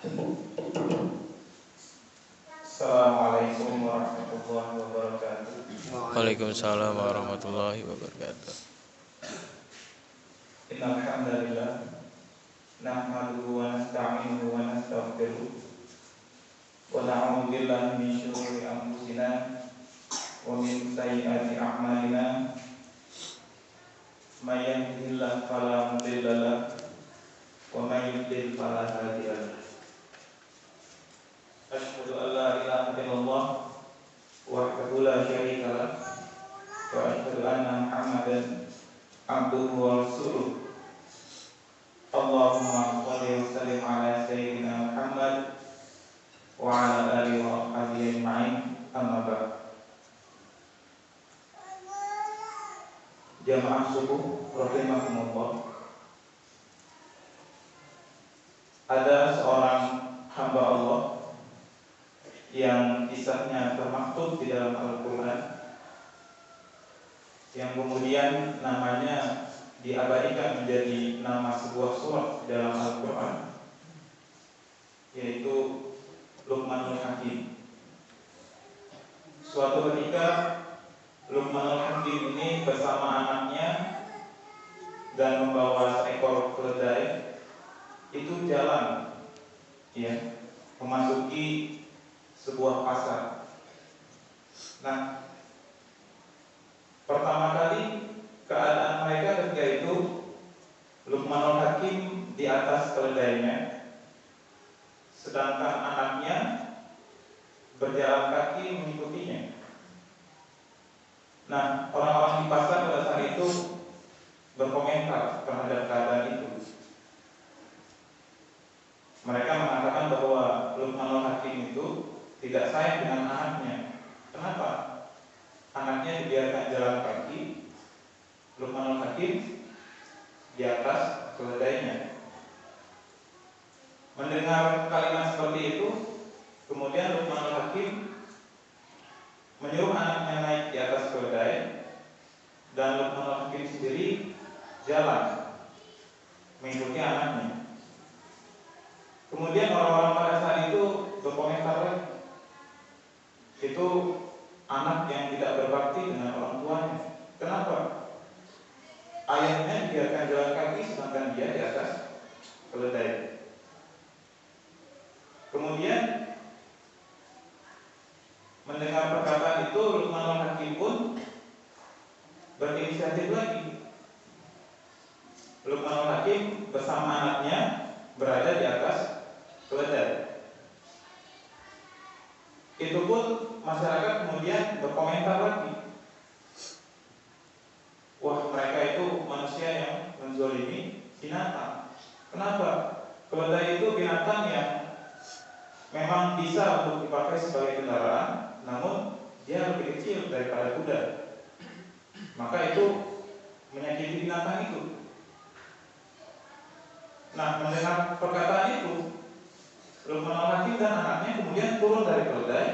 Assalamualaikum warahmatullahi wabarakatuh. Waalaikumsalam warahmatullahi wabarakatuh. Innal hamdalillah nahmaduhu wa nasta'inuhu wa nastaghfiruh wa na'udzu billahi min shururi anfusina wa min sayyiati a'malina. May yahdihillahu fala mudilla lahu wa may yudlil fala hadiya lahu. Asyhadu an la ilaha illallah wahdahu la syarika lahu wa asyhadu anna Muhammadan abduhu wa rasuluh. Allahumma shalli wa sallim ala sayyidina Muhammad wa ala alihi wa sahbihi ajma'in. Amma ba'd. Jamaah subuh rahimakumullah. Ada seorang hamba Allah yang kisahnya termaktub di dalam Al-Quran, yang kemudian namanya diabadikan menjadi nama sebuah surat dalam Al-Quran, yaitu Luqmanul Hakim. Suatu ketika Luqmanul Hakim ini bersama anaknya dan membawa seekor keledai itu jalan, memasuki sebuah pasar. Nah, pertama kali keadaan mereka ketika itu, Luqmanul Hakim di atas keledainya, sedangkan anaknya berjalan kaki mengikutinya. Nah, orang-orang di pasar pada saat itu berkomentar terhadap keadaan itu. Mereka mengatakan bahwa Luqmanul Hakim itu tidak sayang dengan anaknya. Kenapa? Anaknya dibiarkan jalan kaki, Luqmanul Hakim di atas keledainya. Mendengar kalimat seperti itu, kemudian Luqmanul Hakim menyuruh anaknya naik di atas keledai, dan Luqmanul Hakim sendiri jalan mengikuti anaknya. Kemudian orang-orang pada saat itu berkomentar lagi, itu anak yang tidak berbakti dengan orang tuanya. Kenapa? Ayahnya biarkan jalan kaki sedangkan dia di atas keledai. Kemudian mendengar perkataan itu, Luqmanul Hakim pun berinisiatif lagi. Luqmanul Hakim bersama anaknya berada di atas keledai. Itu pun masyarakat kemudian berkomentar lagi, wah, mereka itu manusia yang menzolimi binatang. Kenapa? Keledai itu binatang yang memang bisa untuk dipakai sebagai kendaraan, namun dia lebih kecil daripada kuda. Maka itu menyakiti binatang itu. Nah, mendengar perkataan itu, Luqmanul Hakim dan anaknya kemudian turun dari keledai.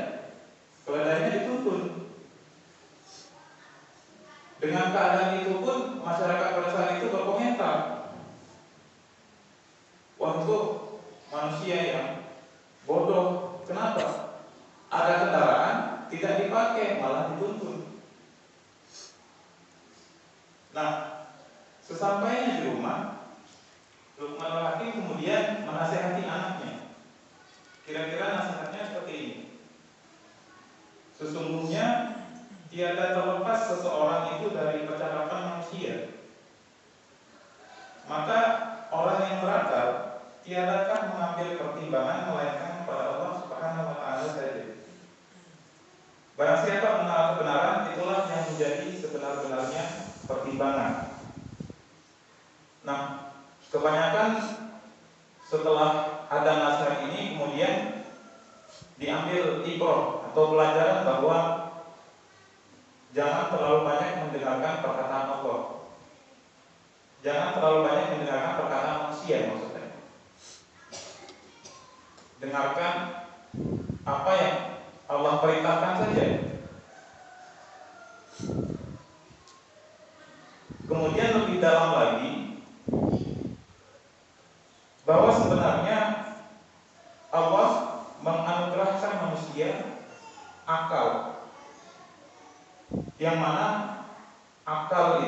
Keledainya dituntun. Dengan keadaan itu pun masyarakat pada saat itu berkomentar, wah, itu manusia yang bodoh. Kenapa? Ada kendaraan tidak dipakai, malah dituntun. Nah, sesampainya di rumah, Luqmanul Hakim kemudian menasihati anaknya. Kira-kira nasihatnya seperti ini: sesungguhnya tiada terlepas seseorang itu dari percakapan manusia. Maka orang yang berakal tiadakah mengambil pertimbangan melainkan kepada Allah Subhanahu wa Ta'ala saja. Barang siapa mengenal kebenaran, itulah yang menjadi sebenar-benarnya pertimbangan. Nah, kebanyakan setelah ada nasihat ini kemudian diambil ibrah atau pelajaran bahwa jangan terlalu banyak mendengarkan perkataan Allah. Jangan terlalu banyak mendengarkan perkataan manusia, maksudnya. Dengarkan apa yang Allah perintahkan saja. Kemudian lebih dalam lagi, bahwa sebenarnya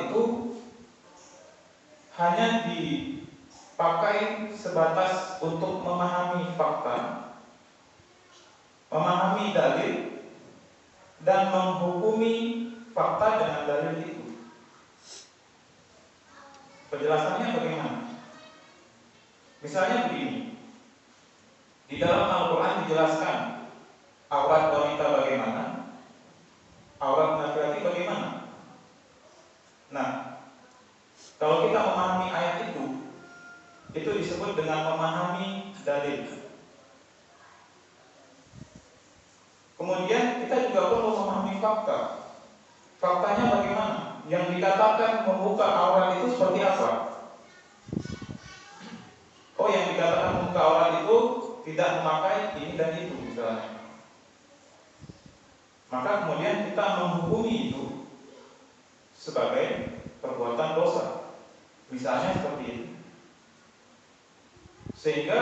itu hanya dipakai sebatas untuk memahami fakta, memahami dalil, dan menghukumi fakta dengan dalil itu. Penjelasannya bagaimana? Misalnya begini, di dalam Al-Quran dijelaskan aurat wanita bagaimana, aurat laki-laki bagaimana. Nah, kalau kita memahami ayat itu disebut dengan memahami dalil. Kemudian kita juga perlu memahami fakta. Faktanya bagaimana? Yang dikatakan membuka aurat itu seperti apa? Oh, yang dikatakan membuka aurat itu tidak memakai ini dan itu misalnya. Maka kemudian kita menghukumi itu sebagai perbuatan dosa. Misalnya seperti ini. Sehingga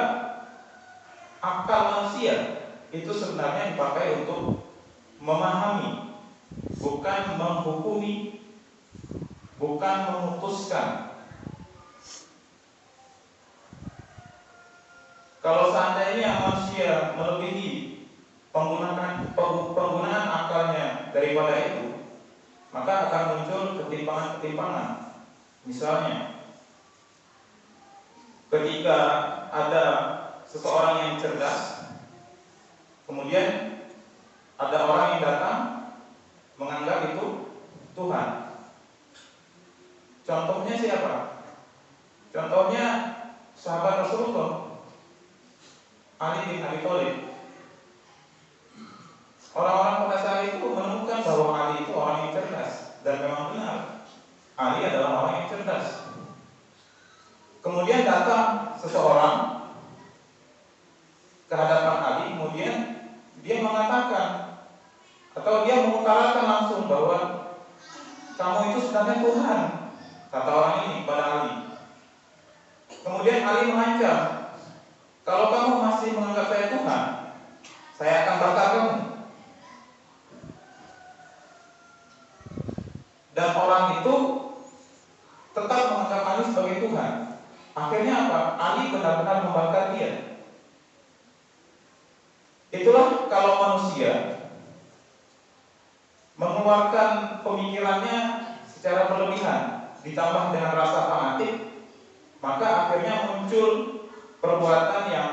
akal manusia itu sebenarnya dipakai untuk memahami, bukan menghukumi, bukan memutuskan. Kalau seandainya manusia melebihi penggunaan akalnya daripada itu, maka akan muncul ketimpangan-ketimpangan. Misalnya, ketika ada seseorang yang cerdas, kemudian ada orang yang datang menganggap itu Tuhan. Contohnya siapa? Contohnya sahabat Rasulullah, Ali bin Abi Thalib. Orang-orang pada saat itu menemukan bahwa Ali itu orang yang cerdas, dan memang benar, Ali adalah orang yang cerdas. Kemudian datang seseorang ke hadapan Ali, kemudian dia mengatakan atau dia mengutarakan langsung bahwa kamu itu sebenarnya Tuhan, kata orang ini pada Ali. Kemudian Ali mengancam, kalau kamu masih menganggap saya Tuhan, saya akan bakar kamu. Dan orang itu tetap menganggap Ali sebagai Tuhan. Akhirnya apa? Ali benar-benar membakar dia. Itulah kalau manusia mengeluarkan pemikirannya secara berlebihan, ditambah dengan rasa fanatik, maka akhirnya muncul perbuatan yang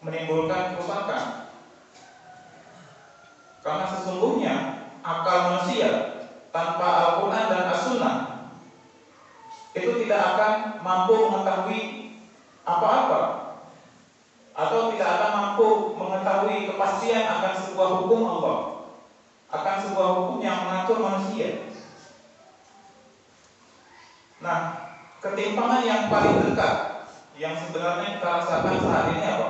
menimbulkan kerusakan. Karena sesungguhnya akal manusia tanpa Al-Quran dan As-Sunnah itu tidak akan mampu mengetahui apa-apa, atau tidak akan mampu mengetahui kepastian akan sebuah hukum Allah, akan sebuah hukum yang mengatur manusia. Nah, ketimpangan yang paling dekat yang sebenarnya kita rasakan saat ini apa?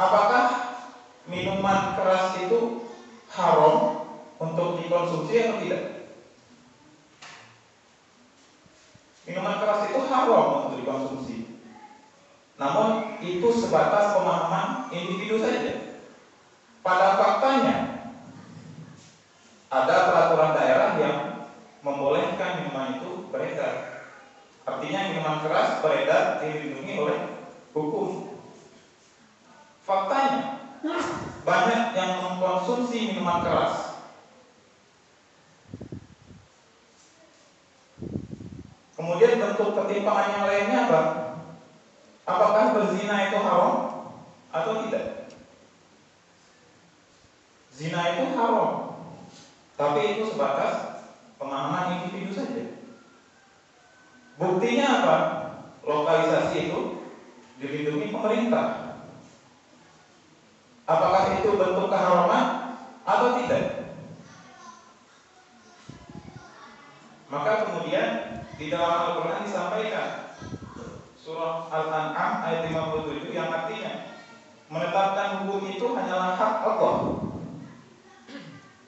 Apakah minuman keras itu haram untuk dikonsumsi atau tidak? Minuman keras itu haram untuk dikonsumsi. Namun itu sebatas pemahaman individu saja. Pada faktanya ada peraturan daerah yang membolehkan minuman itu beredar. Artinya minuman keras beredar dilindungi oleh hukum. Faktanya banyak yang mengkonsumsi minuman keras. Kemudian bentuk ketimpangan yang lainnya apa? Apakah berzina itu haram atau tidak? Zina itu haram, tapi itu sebatas pemahaman individu saja. Buktinya apa? Lokalisasi itu dilindungi pemerintah. Apakah itu bentuk keharaman atau tidak? Maka kemudian di dalam Al-Quran disampaikan surah Al-An'am ayat 57 yang artinya menetapkan hukum itu hanyalah hak Allah.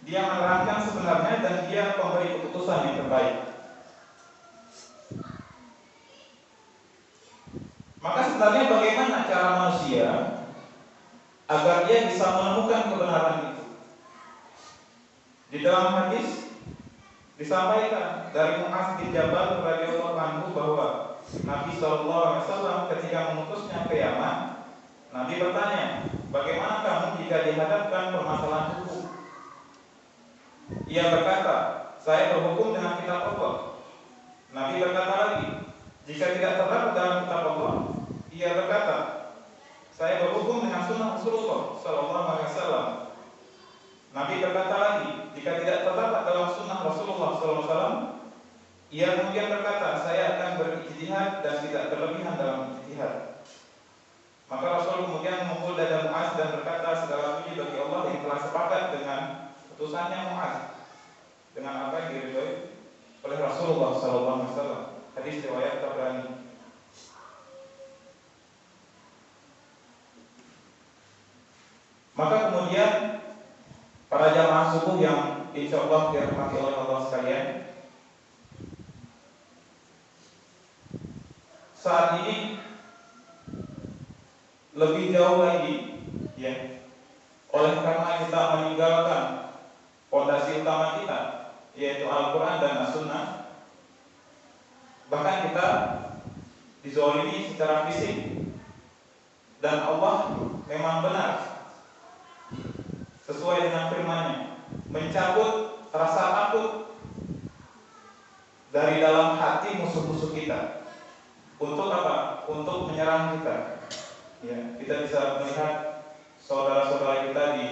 Dia menerangkan sebenarnya dan dia pemberi keputusan yang terbaik. Maka sebenarnya bagaimana cara manusia agar dia bisa menemukan kebenaran itu? Di dalam hadis Disampaikan dari Mu'adz bin Jabal radhiyallahu anhu bahwa Nabi SAW ketika mengutusnya ke Yaman, Nabi bertanya, bagaimana kamu jika dihadapkan permasalahan hukum? Ia berkata, saya berhukum dengan kitab Allah. Nabi berkata lagi, jika tidak terdapat dalam kitab Allah, ia berkata, saya berhukum dengan sunnah Rasulullah SAW. Nabi berkata lagi, jika tidak terdapat dalam sunnah Rasulullah SAW, ia kemudian berkata, saya akan berijtihad dan tidak berlebihan dalam ijtihad. Maka Rasul kemudian memukul dada Mu'adz dan berkata, segala puji bagi Allah yang telah sepakat dengan putusannya Mu'adz, dengan apa yang diridhoi oleh Rasulullah SAW. Hadis riwayat Tabrani. Maka kemudian para jamaah subuh yang insya Allah dirahmati oleh Allah sekalian, saat ini lebih jauh lagi, ya, oleh karena kita meninggalkan fondasi utama kita, yaitu Al-Quran dan As-Sunnah. Bahkan kita dizalimi secara fisik, dan Allah memang benar sesuai dengan firman-Nya, mencabut rasa takut dari dalam hati musuh-musuh kita. Untuk apa? Untuk menyerang kita. Ya, kita bisa melihat saudara-saudara kita di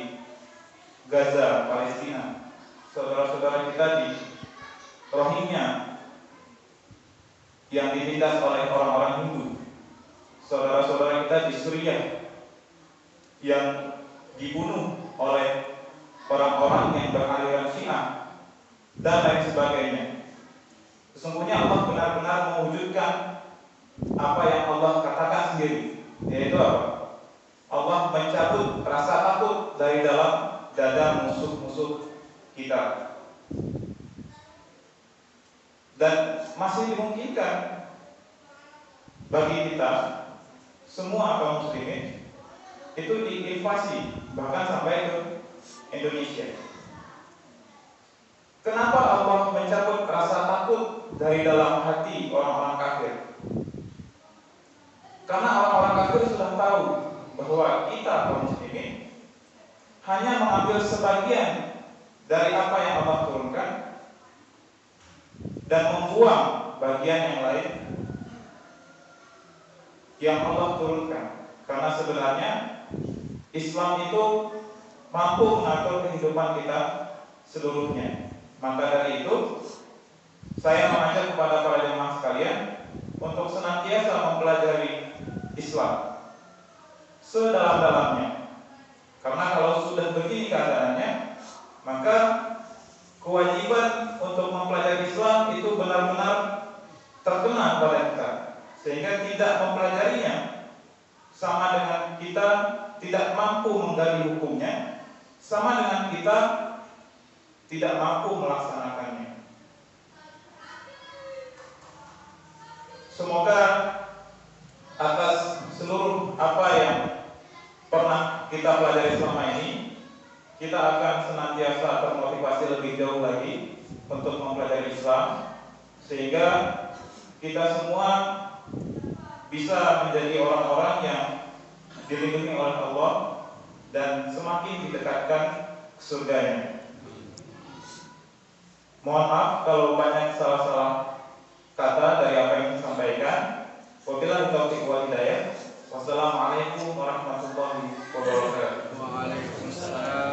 Gaza, Palestina, saudara-saudara kita di Rohingya yang ditindas oleh orang-orang Hindu, saudara-saudara kita di Suriah yang dibunuh oleh orang-orang yang beraliran Syiah dan lain sebagainya. Sesungguhnya Allah benar-benar mewujudkan apa yang Allah katakan sendiri, yaitu apa? Allah mencabut rasa takut dari dalam dada musuh-musuh kita. Dan masih dimungkinkan bagi kita semua kaum muslimin itu diinvasi bahkan sampai ke Indonesia. Kenapa Allah mencabut rasa takut dari dalam hati orang-orang kafir? Karena orang-orang kafir sudah tahu bahwa kita kaum muslimin hanya mengambil sebagian dari apa yang Allah turunkan dan membuang bagian yang lain yang Allah turunkan. Karena sebenarnya Islam itu mampu mengatur kehidupan kita seluruhnya. Maka dari itu saya mengajak kepada para jemaah sekalian untuk senantiasa mempelajari Islam sedalam-dalamnya. Karena kalau sudah begini keadaannya, maka kewajiban untuk mempelajari Islam itu benar-benar terkena pada kita, sehingga tidak mempelajarinya sama dengan kita tidak mampu menggali hukumnya, sama dengan kita tidak mampu melaksanakannya. Semoga atas seluruh apa yang pernah kita pelajari selama ini, kita akan senantiasa termotivasi lebih jauh lagi untuk mempelajari Islam, sehingga kita semua bisa menjadi orang-orang yang dilindungi oleh Allah dan semakin didekatkan ke surganya. Mohon maaf kalau banyak salah-salah kata dari apa yang disampaikan. Wabillahi taufiq wal hidayah. Wassalamualaikum warahmatullahi wabarakatuh. Waalaikumsalam.